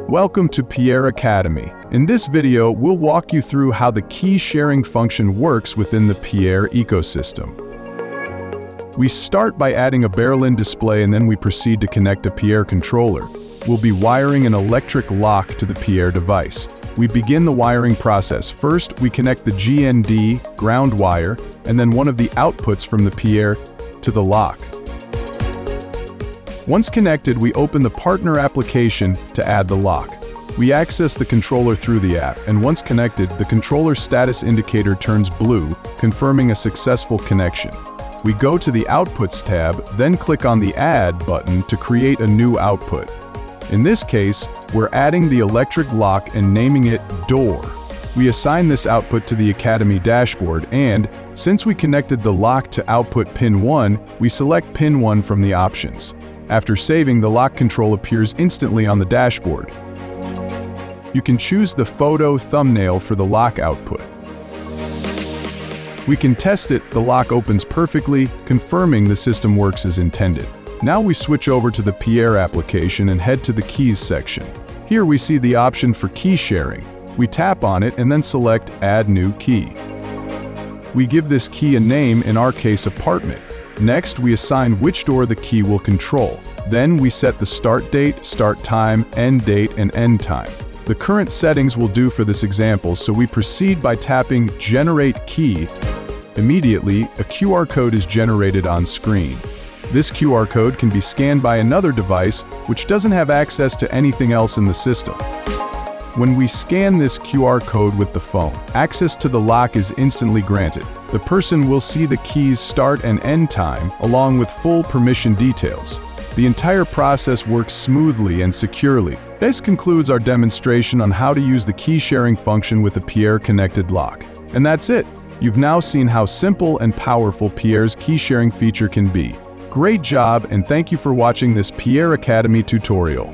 Welcome to PIERRE Academy. In this video, we'll walk you through how the key sharing function works within the PIERRE ecosystem. We start by adding a barrel-in display and then we proceed to connect a PIERRE controller. We'll be wiring an electric lock to the PIERRE device. We begin the wiring process. First, we connect the GND ground wire and then one of the outputs from the PIERRE to the lock. Once connected, we open the partner application to add the lock. We access the controller through the app, and once connected, the controller status indicator turns blue, confirming a successful connection. We go to the Outputs tab, then click on the Add button to create a new output. In this case, we're adding the electric lock and naming it Door. We assign this output to the Academy dashboard, and since we connected the lock to output pin 1, we select pin 1 from the options. After saving, the lock control appears instantly on the dashboard. You can choose the photo thumbnail for the lock output. We can test it. The lock opens perfectly, confirming the system works as intended. Now we switch over to the PIERRE application and head to the Keys section. Here we see the option for key sharing. We tap on it and then select Add New Key. We give this key a name, in our case Apartment. Next, we assign which door the key will control. Then we set the start date, start time, end date, and end time. The current settings will do for this example, so we proceed by tapping Generate Key. Immediately, a QR code is generated on screen. This QR code can be scanned by another device which doesn't have access to anything else in the system. When we scan this QR code with the phone, access to the lock is instantly granted. The person will see the key's start and end time, along with full permission details. The entire process works smoothly and securely. This concludes our demonstration on how to use the key sharing function with a PIERRE connected lock. And that's it! You've now seen how simple and powerful PIERRE's key sharing feature can be. Great job, and thank you for watching this PIERRE Academy tutorial.